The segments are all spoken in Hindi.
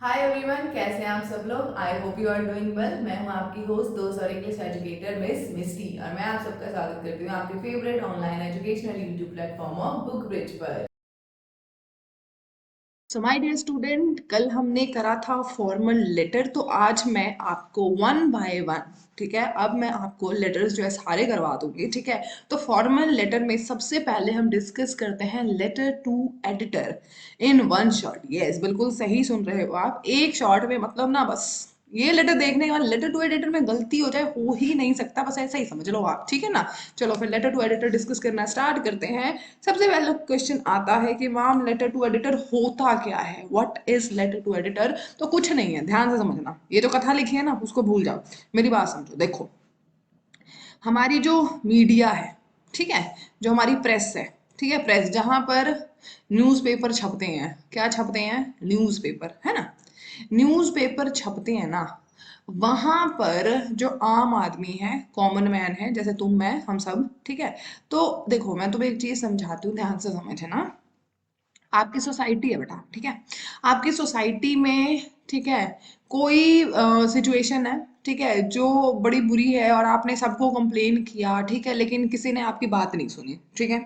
हाय एवरीवन, कैसे हैं आप सब लोग। I hope you are doing well. मैं हूं आपकी होस्ट दोस्त और इंग्लिश एजुकेटर मिस मिस्टी, और मैं आप सबका स्वागत करती हूं आपके favourite online educational YouTube platform of Book Bridge पर। सो माय डियर स्टूडेंट, कल हमने करा था फॉर्मल लेटर। तो आज मैं आपको वन बाय वन, ठीक है, अब मैं आपको लेटर्स जो है सारे करवा दूंगी। ठीक है, तो फॉर्मल लेटर में सबसे पहले हम डिस्कस करते हैं letter to editor in one shot. Yes, बिल्कुल सही सुन रहे हो आप, एक शॉट में, मतलब ना बस ये लेटर देखने के बाद लेटर टू एडिटर में गलती हो जाए हो ही नहीं सकता, बस ऐसा ही समझ लो आप। ठीक है ना। चलो फिर लेटर टू एडिटर डिस्कस करना स्टार्ट करते हैं। सबसे पहला क्वेश्चन आता है कि मैम लेटर टू एडिटर होता क्या है, what is letter to editor. तो कुछ नहीं है, ध्यान से समझना, ये जो कथा लिखी है ना उसको भूल जाओ, मेरी बात समझो। देखो, हमारी जो मीडिया है, ठीक है, जो हमारी प्रेस है, ठीक है, प्रेस जहां पर न्यूज़पेपर छपते हैं, क्या छपते हैं, न्यूज़पेपर, है ना, न्यूज़पेपर छपते हैं ना, वहां पर जो आम आदमी है, कॉमन मैन है, जैसे तुम मैं हम सब, ठीक है। तो देखो, मैं तुम्हें एक चीज समझाती हूँ, ध्यान से समझना। आपकी सोसाइटी है बेटा, ठीक है, आपकी सोसाइटी में, ठीक है, कोई सिचुएशन है, ठीक है, जो बड़ी बुरी है और आपने सबको कंप्लेन किया, ठीक है, लेकिन किसी ने आपकी बात नहीं सुनी, ठीक है।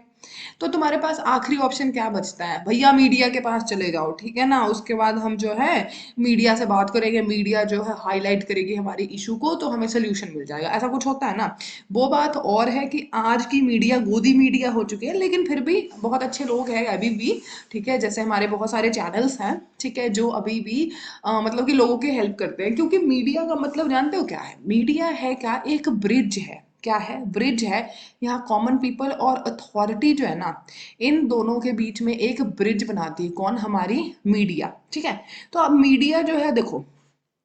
तो तुम्हारे पास आखिरी ऑप्शन क्या बचता है भैया, मीडिया के पास चले जाओ, ठीक है ना। उसके बाद हम जो है मीडिया से बात करेंगे, मीडिया जो है हाईलाइट करेगी हमारे इशू को, तो हमें सोल्यूशन मिल जाएगा, ऐसा कुछ होता है ना। वो बात और है कि आज की मीडिया गोदी मीडिया हो चुकी है, लेकिन फिर भी बहुत अच्छे लोग हैं अभी भी, ठीक है, जैसे हमारे बहुत सारे चैनल्स हैं, ठीक है, जो अभी भी मतलब कि लोगों की हेल्प करते हैं। क्योंकि मीडिया का मतलब जानते हो क्या है, मीडिया है क्या, एक ब्रिज है, क्या है, ब्रिज है। यहाँ कॉमन पीपल और अथॉरिटी जो है ना, इन दोनों के बीच में एक ब्रिज बनाती है, कौन, हमारी मीडिया, ठीक है। तो अब मीडिया जो है देखो,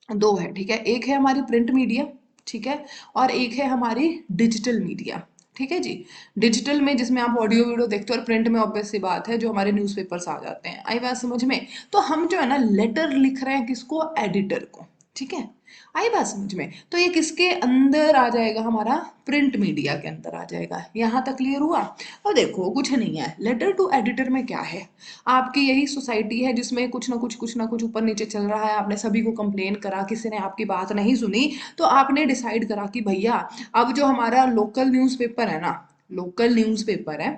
दो है, ठीक है, एक है हमारी प्रिंट मीडिया, ठीक है, और एक है हमारी डिजिटल मीडिया, ठीक है जी। डिजिटल में जिसमें आप ऑडियो वीडियो देखते हो, और प्रिंट में ऑब्वियस सी बात है जो हमारे न्यूज़पेपर्स आ जाते हैं, आई बात समझ में। तो हम जो है ना लेटर लिख रहे हैं किसको, एडिटर को, ठीक है, आई बात समझ में। तो ये किसके अंदर आ जाएगा, हमारा प्रिंट मीडिया के अंदर आ जाएगा। यहाँ तक क्लियर हुआ। और देखो कुछ नहीं है, लेटर टू एडिटर में क्या है, आपकी यही सोसाइटी है जिसमें कुछ ना कुछ ऊपर नीचे चल रहा है, आपने सभी को कंप्लेन करा, किसी ने आपकी बात नहीं सुनी, तो आपने डिसाइड करा कि भैया अब जो हमारा लोकल न्यूज़पेपर है ना, लोकल न्यूज़पेपर है,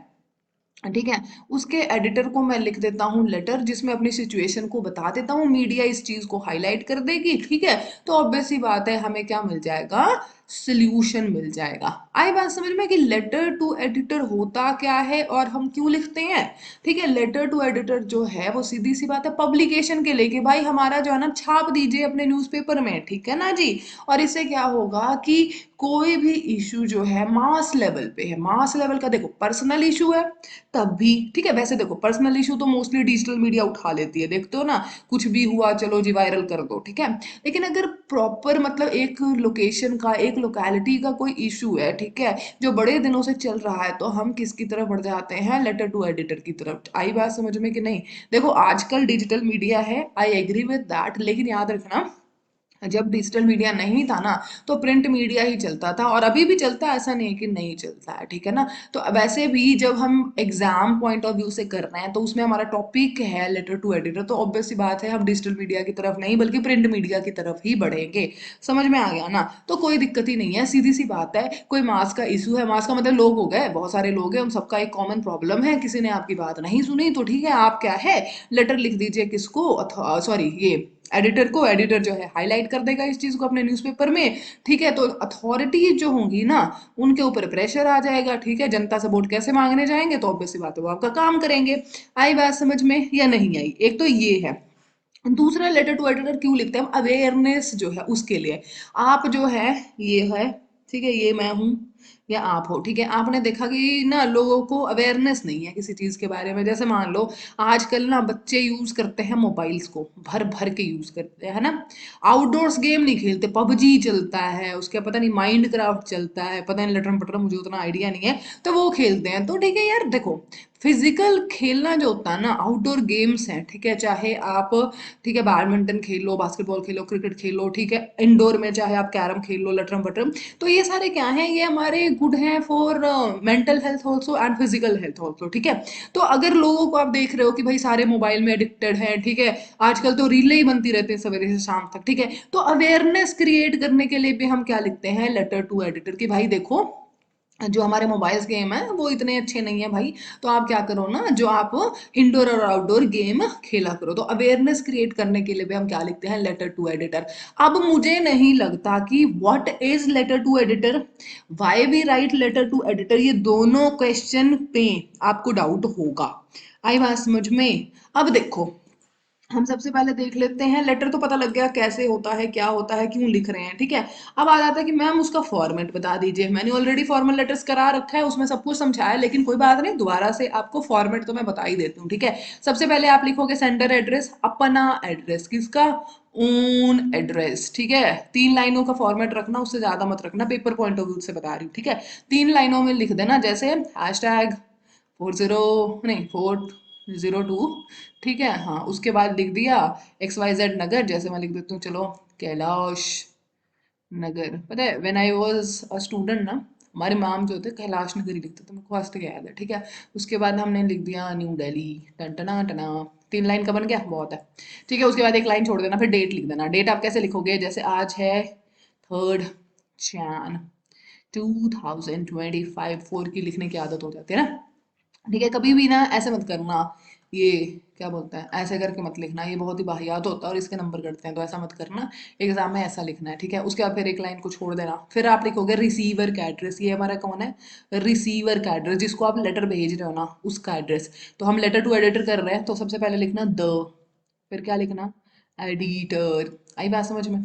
ठीक है, उसके एडिटर को मैं लिख देता हूँ लेटर, जिसमें अपनी सिचुएशन को बता देता हूँ, मीडिया इस चीज को हाईलाइट कर देगी, ठीक है। तो ऑब्वियस सी बात है हमें क्या मिल जाएगा, सोल्यूशन मिल जाएगा। आई बात समझ में कि लेटर टू एडिटर होता क्या है और हम क्यों लिखते हैं। ठीक है, लेटर टू एडिटर जो है वो सीधी सी बात है पब्लिकेशन के लिए, कि भाई हमारा जो है ना छाप दीजिए अपने न्यूज़पेपर में, ठीक है ना जी। और इससे क्या होगा कि कोई भी इशू जो है मास लेवल पे है, मास लेवल का, देखो पर्सनल इशू है तब भी, ठीक है, वैसे देखो पर्सनल इशू तो मोस्टली डिजिटल मीडिया उठा लेती है, देखते हो ना, कुछ भी हुआ चलो जी वायरल कर दो, ठीक है। लेकिन अगर प्रॉपर मतलब एक लोकेशन का, एक लोकेलिटी का कोई इशू है, ठीक है, जो बड़े दिनों से चल रहा है, तो हम किसकी तरफ बढ़ जाते हैं, लेटर टू एडिटर की तरफ। आई बात समझ में कि नहीं। देखो आजकल डिजिटल मीडिया है, आई एग्री विद दैट, लेकिन याद रखना जब डिजिटल मीडिया नहीं था ना, तो प्रिंट मीडिया ही चलता था, और अभी भी चलता है, ऐसा नहीं है कि नहीं चलता है, ठीक है ना। तो वैसे भी जब हम एग्जाम पॉइंट ऑफ व्यू से कर रहे हैं, तो उसमें हमारा टॉपिक है लेटर टू एडिटर, तो ऑब्वियस सी बात है हम डिजिटल मीडिया की तरफ नहीं बल्कि प्रिंट मीडिया की तरफ ही बढ़ेंगे। समझ में आ गया ना। तो कोई दिक्कत ही नहीं है, सीधी सी बात है, कोई मास का इशू है, मास का मतलब लोग हो गए, बहुत सारे लोग हैं, उन सबका एक कॉमन प्रॉब्लम है, किसी ने आपकी बात नहीं सुनी, तो ठीक है, आप क्या है, लेटर लिख दीजिए किसको, सॉरी ये एडिटर को, एडिटर जो है हाईलाइट कर देगा इस चीज को अपने न्यूज़पेपर में, ठीक है। तो अथॉरिटीज जो होंगी ना, उनके ऊपर प्रेशर आ जाएगा, ठीक है, जनता से वोट कैसे मांगने जाएंगे, तो ऑब्वियस सी बात है वो आपका काम करेंगे। आई बात समझ में या नहीं आई, एक तो ये है। दूसरा, लेटर टू एडिटर क्यों लिखते हैं हम, अवेयरनेस जो है उसके लिए। आप जो है, ये है, ठीक है, ये मैं हूँ या आप हो, ठीक है, आपने देखा कि ना लोगों को अवेयरनेस नहीं है किसी चीज के बारे में। जैसे मान लो आजकल ना बच्चे यूज करते हैं मोबाइल्स को, भर भर के यूज करते हैं, है ना। आउटडोर्स गेम नहीं खेलते, पबजी चलता है, उसके पता नहीं माइंड क्राफ्ट चलता है, पता नहीं लटरम पटरम, मुझे उतना आइडिया नहीं है, तो वो खेलते हैं। तो ठीक है यार, देखो फिजिकल खेलना जो होता है ना, आउटडोर गेम्स हैं, ठीक है, चाहे आप, ठीक है, बैडमिंटन खेल लो, बास्केटबॉल खेलो, क्रिकेट खेलो, ठीक है, इंडोर में चाहे आप कैरम खेल लो, लटरम पटरम, तो ये सारे क्या हैं, ये हमारे गुड है for mental health also and physical health also, ठीक है। तो अगर लोगों को आप देख रहे हो कि भाई सारे मोबाइल में एडिक्टेड हैं, ठीक है, आजकल तो रीलें ही बनती रहती हैं सवेरे से शाम तक, ठीक है, तो अवेयरनेस क्रिएट करने के लिए भी हम क्या लिखते हैं, लेटर टू एडिटर, कि भाई देखो जो हमारे मोबाइल्स गेम है वो इतने अच्छे नहीं है भाई, तो आप क्या करो ना, जो आप इंडोर और आउटडोर गेम खेला करो। तो अवेयरनेस क्रिएट करने के लिए भी हम क्या लिखते हैं, लेटर टू एडिटर। अब मुझे नहीं लगता कि what is letter to editor, why we write letter to editor, ये दोनों क्वेश्चन पे आपको डाउट होगा। आई बात समझ में? अब देखो, हम सबसे पहले देख लेते हैं, लेटर तो पता लग गया कैसे होता है, क्या होता है, क्यों लिख रहे हैं, ठीक है। अब आ जाता है कि मैम उसका फॉर्मेट बता दीजिए। मैंने ऑलरेडी फॉर्मल लेटर्स करा रखा है, उसमें सब कुछ समझाया, लेकिन कोई बात नहीं, दोबारा से आपको फॉर्मेट तो मैं बता ही देती हूँ, ठीक है। सबसे पहले आप लिखोगे सेंडर एड्रेस, अपना एड्रेस, किसका, ओन एड्रेस, ठीक है। 3 लाइनों का फॉर्मेट रखना, उससे ज्यादा मत रखना, पेपर पॉइंट ऑफ व्यू से बता रही हूँ, ठीक है। 3 लाइनों में लिख देना, जैसे हैशटैग 402, ठीक है, हाँ। उसके बाद लिख दिया XYZ नगर, जैसे मैं लिख देती हूँ, चलो कैलाश नगर। पता है when I was a student ना, हमारे माम जो थे कैलाश नगर ही लिखते थे, मेरे को आज तक याद है, ठीक है। उसके बाद हमने लिख दिया न्यू दिल्ली, टन टना टना। 3 लाइन का बन गया, बहुत है, ठीक है। उसके बाद एक लाइन छोड़ देना, फिर डेट लिख देना। डेट आप कैसे लिखोगे, जैसे आज है 3 Jan 2025, 4 की लिखने की आदत हो जाती है ना, ठीक है। कभी भी ना ऐसे मत करना, ये क्या बोलते हैं, ऐसे करके मत लिखना, ये बहुत ही वाहियात होता है और इसके नंबर कटते हैं, तो ऐसा मत करना। एग्जाम में ऐसा लिखना है, ठीक है। उसके बाद फिर एक लाइन को छोड़ देना, फिर आप लिखोगे रिसीवर का एड्रेस। ये हमारा कौन है, रिसीवर का एड्रेस, जिसको आप लेटर भेज रहे हो ना, उसका एड्रेस। तो हम लेटर टू एडिटर कर रहे हैं, तो सबसे पहले लिखना द, फिर क्या लिखना, एडिटर। आई बात समझ में?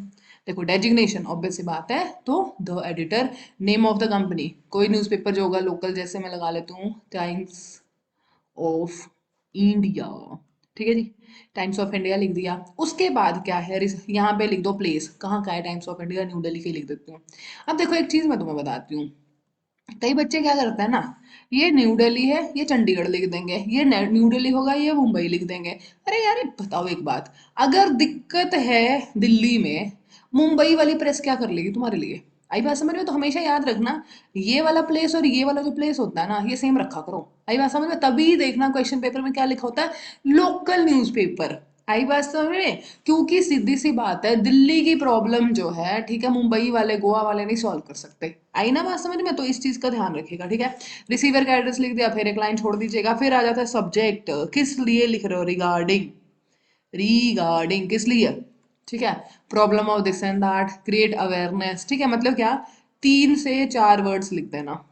देखो डेजिग्नेशन ऑब्वियस सी बात है, तो the editor. Name of the company, कोई न्यूज़पेपर जो होगा लोकल, जैसे मैं लगा लेती हूँ टाइम्स ऑफ इंडिया, ठीक है जी, टाइम्स ऑफ इंडिया लिख दिया। उसके बाद क्या है, यहाँ पे लिख दो प्लेस, कहाँ का है, times of India new Delhi के लिख देती हूँ। अब देखो एक चीज मैं तुम्हें बताती हूँ, कई बच्चे क्या करते हैं ना, ये न्यू दिल्ली है, ये चंडीगढ़ लिख देंगे, ये न्यू दिल्ली होगा, ये मुंबई लिख देंगे। अरे यार ये बताओ एक बात, अगर दिक्कत है दिल्ली में, मुंबई वाली प्रेस क्या कर लेगी तुम्हारे लिए? आई बात समझ में? तो हमेशा याद रखना, ये वाला प्लेस और ये वाला जो प्लेस होता है ना, ये सेम रखा करो। आई बात समझ में? तभी देखना क्वेश्चन पेपर में क्या लिखा होता है, लोकल न्यूज़पेपर। आई बात समझ में? क्योंकि सीधी सी बात है, दिल्ली की प्रॉब्लम जो है, ठीक है, मुंबई वाले गोवा वाले नहीं सॉल्व कर सकते। आई ना बात समझ में? तो इस चीज का ध्यान रखिएगा, ठीक है। रिसीवर का एड्रेस लिख दिया, फिर एक लाइन छोड़ दीजिएगा, फिर आ जाता है सब्जेक्ट, किस लिए लिख रहे हो, रिगार्डिंग, रिगार्डिंग किस लिए, ठीक है। Problem of this and that, create awareness, ठीक है, मतलब क्या, 3 से 4 वर्ड्स लिख देना,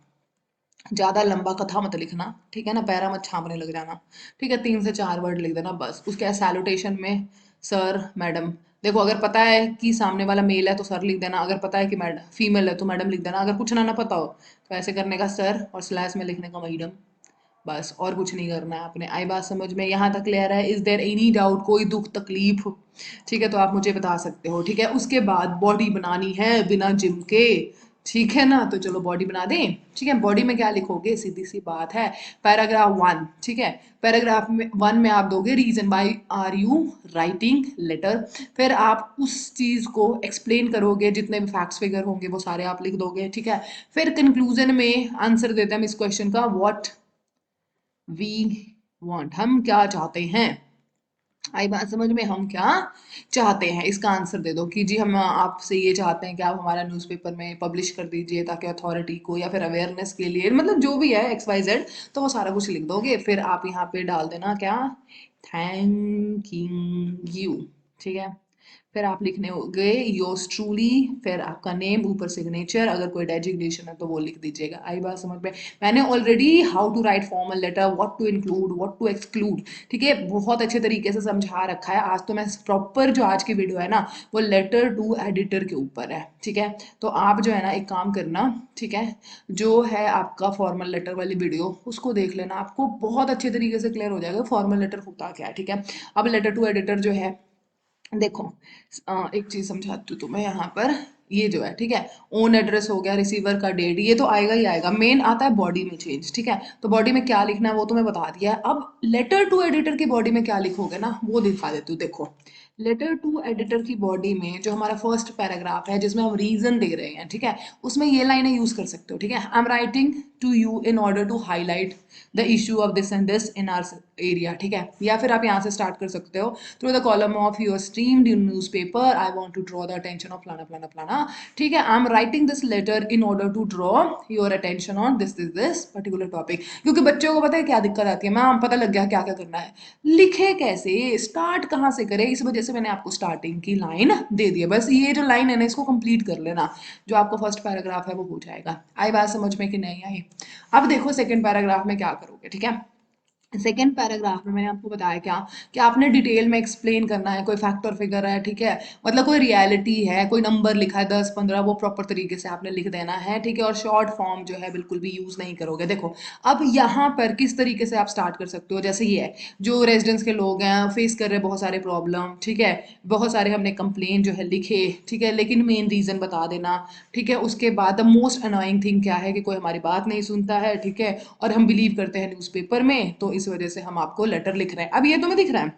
ज्यादा लंबा कथा मत लिखना, ठीक है ना, पैरा मत छापने लग जाना, ठीक है। 3 से 4 वर्ड लिख देना बस। उसके सैल्यूटेशन में सर मैडम, देखो अगर पता है कि सामने वाला मेल है तो सर लिख देना, अगर पता है कि मैडम फीमेल है तो मैडम लिख देना, अगर कुछ ना पता हो तो ऐसे करने का सर और स्लैश में लिखने का मैडम, बस और कुछ नहीं करना है आपने। आई बात समझ में? यहाँ तक क्लियर है? इज देयर एनी डाउट, कोई दुख तकलीफ, ठीक है, तो आप मुझे बता सकते हो, ठीक है। उसके बाद बॉडी बनानी है बिना जिम के, ठीक है ना, तो चलो बॉडी बना दें, ठीक है। बॉडी में क्या लिखोगे, सीधी सी बात है, पैराग्राफ 1, ठीक है। पैराग्राफ 1 में आप दोगे reason why are you writing letter, फिर आप उस चीज को एक्सप्लेन करोगे, जितने भी फैक्ट्स फिगर होंगे वो सारे आप लिख दोगे, ठीक है। फिर कंक्लूजन में आंसर देते हैं हम इस क्वेश्चन का, व्हाट वी वांट, हम क्या चाहते हैं। आई बात समझ में? हम क्या चाहते हैं, इसका आंसर दे दो कि जी हम आपसे ये चाहते हैं कि आप हमारा न्यूज़पेपर में पब्लिश कर दीजिए, ताकि अथॉरिटी को या फिर अवेयरनेस के लिए, मतलब जो भी है XYZ, तो वो सारा कुछ लिख दोगे। फिर आप यहाँ पे डाल देना क्या, थैंक यू, ठीक है। फिर आप लिखने होंगे योर्स ट्रूली, फिर आपका नेम, ऊपर सिग्नेचर, अगर कोई डेजिग्नेशन है तो वो लिख दीजिएगा। आई बात समझ में? मैंने already how to write formal letter, what to include, what to exclude, ठीक है, बहुत अच्छे तरीके से समझा रखा है। आज तो मैं प्रॉपर, जो आज की वीडियो है ना, वो लेटर टू एडिटर के ऊपर है, ठीक है। तो आप जो है ना एक काम करना, ठीक है, जो है आपका फॉर्मल लेटर वाली वीडियो, उसको देख लेना, आपको बहुत अच्छे तरीके से क्लियर हो जाएगा फॉर्मल लेटर होता क्या है, ठीक है। अब लेटर टू एडिटर जो है, देखो एक चीज समझाती हूँ तुम्हें यहाँ पर, ये जो है, ठीक है, ओन एड्रेस हो गया, रिसीवर का डेट, ये तो आएगा ही आएगा। मेन आता है बॉडी में चेंज, ठीक है। तो बॉडी में क्या लिखना है वो तुम्हें बता दिया है। अब लेटर टू एडिटर की बॉडी में क्या लिखोगे ना, वो दिखा देती हूँ, देखो। लेटर टू एडिटर की बॉडी में जो हमारा फर्स्ट पैराग्राफ है जिसमें हम रीजन दे रहे हैं, ठीक है, उसमें ये लाइनें यूज कर सकते हो, ठीक है। I am writing to you in order to highlight the issue of this and this in our area, ठीक है। या फिर आप यहाँ से स्टार्ट कर सकते हो, through the column of your streamed newspaper I want to draw the attention of फलाना फलाना फलाना, ठीक है। I am writing this letter in order to draw your attention on this particular topic. क्योंकि बच्चों को पता है क्या दिक्कत आती है, मैम पता लग गया क्या क्या करना है, लिखे कैसे, स्टार्ट कहाँ से करें, इस वजह से मैंने आपको स्टार्टिंग की लाइन दे दी है। बस ये जो लाइन है ना, इसको कंप्लीट कर लेना, जो आपको फर्स्ट पैराग्राफ है वो हो जाएगा। आई बात समझ में कि नहीं आई? अब देखो सेकंड पैराग्राफ में क्या करोगे, ठीक है। सेकेंड पैराग्राफ में मैंने आपको बताया क्या कि आपने डिटेल में एक्सप्लेन करना है, कोई फैक्ट और फिगर है, ठीक है, मतलब कोई रियलिटी है, कोई नंबर लिखा है 10 15, वो प्रॉपर तरीके से आपने लिख देना है, ठीक है। और शॉर्ट फॉर्म जो है बिल्कुल भी यूज नहीं करोगे। देखो अब यहाँ पर किस तरीके से आप स्टार्ट कर सकते हो, जैसे ये है, जो रेजिडेंट्स के लोग हैं फेस कर रहे हैं बहुत सारे प्रॉब्लम, ठीक है, बहुत सारे हमने कंप्लेन जो है लिखे, ठीक है, लेकिन मेन रीजन बता देना, ठीक है। उसके बाद द मोस्ट अनोइंग थिंग क्या है कि कोई हमारी बात नहीं सुनता है, ठीक है, और हम बिलीव करते हैं न्यूज़पेपर में, तो इस वजह से हम आपको लेटर लिख रहे हैं। अब ये तुम्हें दिख रहा है,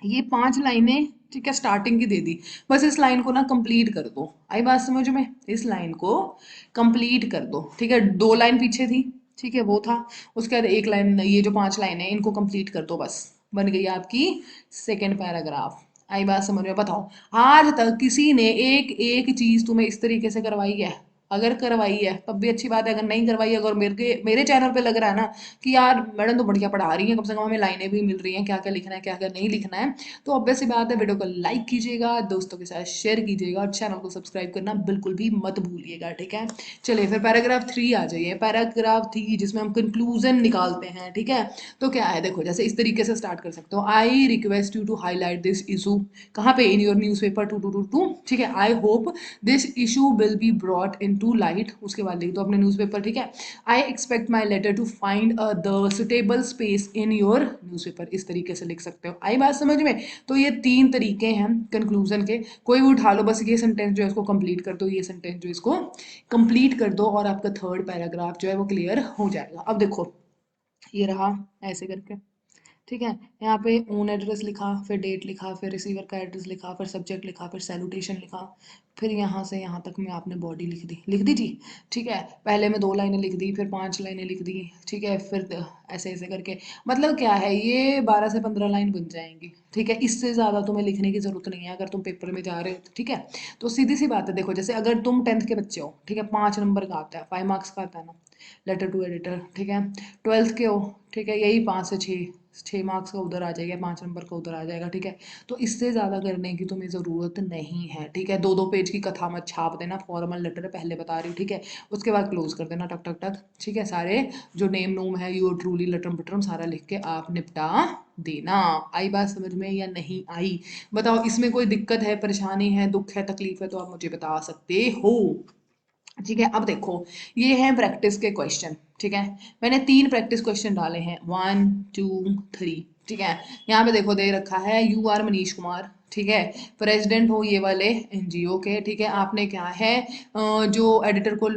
ये 5 लाइनें, ठीक है, स्टार्टिंग की दे दी। बस इस लाइन को ना कंप्लीट कर दो। आई बात समझ में? इस लाइन को कंप्लीट कर दो, ठीक है। 2 लाइन पीछे थी, ठीक है, वो था। उसके बाद एक लाइन, ये जो 5 लाइनें हैं इनको कंप्लीट कर दो, बस बन गई आपकी सेकेंड पैराग्राफ। आई बात समझ में? बताओ, आज तक किसी ने एक एक चीज तुम्हें इस तरीके से करवाई है? अगर करवाई है तब भी अच्छी बात है, अगर नहीं करवाई है, अगर मेरे चैनल पे लग रहा है ना कि यार मैडम तो बढ़िया पढ़ा रही है, कम से कम हमें लाइनें भी मिल रही हैं, क्या क्या लिखना है क्या क्या नहीं लिखना है, तो ऑब्वियस सी बात है वीडियो को लाइक कीजिएगा, दोस्तों के साथ शेयर कीजिएगा, और चैनल को सब्सक्राइब करना बिल्कुल भी मत भूलिएगा, ठीक है। चलिए फिर पैराग्राफ 3 आ जाइए। पैराग्राफ 3 जिसमें हम कंक्लूजन निकालते हैं, ठीक है। तो क्या है, देखो जैसे इस तरीके से स्टार्ट कर सकते हो, I request you to highlight this issue, कहाँ पे, in your newspaper to, ठीक है। I hope this issue will be brought into light, उसके बाद लिख दो अपने न्यूज़पेपर, ठीक है। I expect my letter to find the suitable space in your newspaper, इस तरीके से लिख सकते हो। आई बात समझ में? तो ये 3 तरीके हैं कंक्लूजन के, कोई भी उठा लो, बस ये सेंटेंस जो है इसको कंप्लीट कर दो, ये सेंटेंस जो इसको कंप्लीट कर दो, और आपका थर्ड पैराग्राफ जो है वो क्लियर हो जाएगा। अब देखो ये रहा ऐसे करके, ठीक है। यहाँ पे ओन एड्रेस लिखा, फिर डेट लिखा, फिर रिसीवर का एड्रेस लिखा, फिर सब्जेक्ट लिखा, फिर सैल्यूटेशन लिखा, फिर यहाँ से यहाँ तक में आपने बॉडी लिख दी जी, ठीक है। पहले में 2 लाइनें लिख दी, फिर 5 लाइनें लिख दी, ठीक है, फिर ऐसे ऐसे करके, मतलब क्या है, ये 12 से 15 लाइन बन जाएंगी, ठीक है। इससे ज़्यादा तुम्हें लिखने की ज़रूरत नहीं है अगर तुम पेपर में जा रहे हो तो, ठीक है। तो सीधी सी बात है, देखो जैसे अगर तुम 10th के बच्चे हो, ठीक है, 5 नंबर का आता है, 5 मार्क्स का आता है ना, लेटर टू एडिटर, ठीक है। 12th के हो, ठीक है, यही 5 से 6 मार्क्स का उधर आ जाएगा, 5 नंबर का उधर आ जाएगा, ठीक है। तो इससे ज़्यादा करने की तुम्हें ज़रूरत नहीं है, ठीक है। 2 2 पेज की कथा मत छाप देना, फॉर्मल लेटर है पहले बता रही हूँ, ठीक है। उसके बाद क्लोज कर देना टक टक टक, ठीक है। सारे जो नेम नूम है, योर ट्रूली, लटरम पटरम सारा लिख के आप निपटा देना। आई बात समझ में या नहीं आई? बताओ, इसमें कोई दिक्कत है, परेशानी है, दुख है, तकलीफ है, तो आप मुझे बता सकते हो, ठीक है। अब देखो ये है प्रैक्टिस के क्वेश्चन, ठीक है। मैंने 3 प्रैक्टिस क्वेश्चन डाले हैं, 1 2 3, ठीक है। यहाँ पे देखो दे रखा है, यू आर मनीष कुमार, ठीक है, प्रेसिडेंट हो ये वाले एनजीओ के, ठीक है। आपने क्या है, जो एडिटर को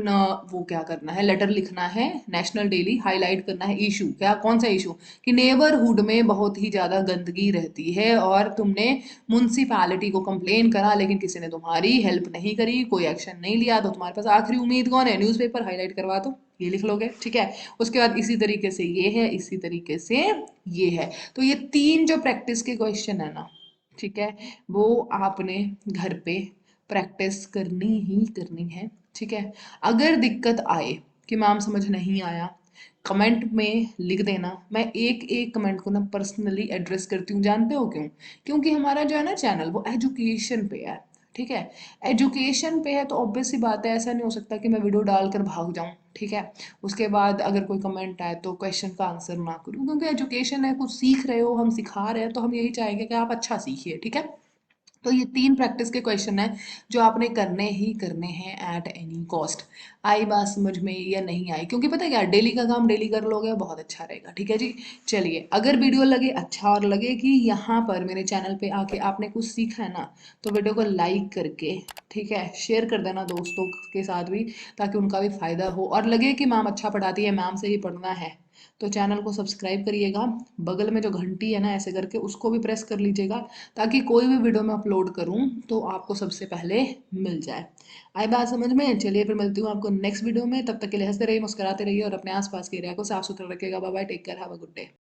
वो क्या करना है, लेटर लिखना है, नेशनल डेली, हाईलाइट करना है इशू, क्या कौन सा इशू, कि नेबरहुड में बहुत ही ज़्यादा गंदगी रहती है, और तुमने म्यूनसिपैलिटी को कंप्लेन करा लेकिन किसी ने तुम्हारी हेल्प नहीं करी, कोई एक्शन नहीं लिया, तो तुम्हारे पास आखिरी उम्मीद कौन है, न्यूज़पेपर, हाईलाइट करवा दो, ये लिख लोगे, ठीक है। उसके बाद इसी तरीके से ये है, इसी तरीके से ये है। तो ये 3 जो प्रैक्टिस के क्वेश्चन है ना, ठीक है, वो आपने घर पे प्रैक्टिस करनी ही करनी है, ठीक है। अगर दिक्कत आए कि मैम समझ नहीं आया, कमेंट में लिख देना, मैं एक एक कमेंट को ना पर्सनली एड्रेस करती हूँ, जानते हो क्यों? क्योंकि हमारा जो है ना चैनल वो एजुकेशन पे है, ठीक है। एजुकेशन पे है तो ऑब्वियस सी बात है, ऐसा नहीं हो सकता कि मैं वीडियो डालकर भाग जाऊँ, ठीक है। उसके बाद अगर कोई कमेंट आए तो क्वेश्चन का आंसर ना करूँ, क्योंकि एजुकेशन है, कुछ सीख रहे हो, हम सिखा रहे हैं, तो हम यही चाहेंगे कि आप अच्छा सीखिए, ठीक है। तो ये 3 प्रैक्टिस के क्वेश्चन हैं जो आपने करने ही करने हैं एट एनी कॉस्ट। आई बात समझ में या नहीं आई? क्योंकि पता है क्या, डेली का काम डेली कर लोगे बहुत अच्छा रहेगा, ठीक है जी। चलिए, अगर वीडियो लगे अच्छा और लगे कि यहाँ पर मेरे चैनल पे आके आपने कुछ सीखा है ना, तो वीडियो को लाइक करके, ठीक है, शेयर कर देना दोस्तों के साथ भी, ताकि उनका भी फायदा हो, और लगे कि मैम अच्छा पढ़ाती है, मैम से ही पढ़ना है, तो चैनल को सब्सक्राइब करिएगा, बगल में जो घंटी है ना ऐसे करके उसको भी प्रेस कर लीजिएगा, ताकि कोई भी वीडियो मैं अपलोड करूँ तो आपको सबसे पहले मिल जाए। आई बात समझ में? चलिए फिर मिलती हूँ आपको नेक्स्ट वीडियो में, तब तक के लिए हंसते रहिए, मुस्कुराते रहिए और अपने आसपास के एरिया को साफ सुथरा रखिएगा। Bye bye, take care, have a good day.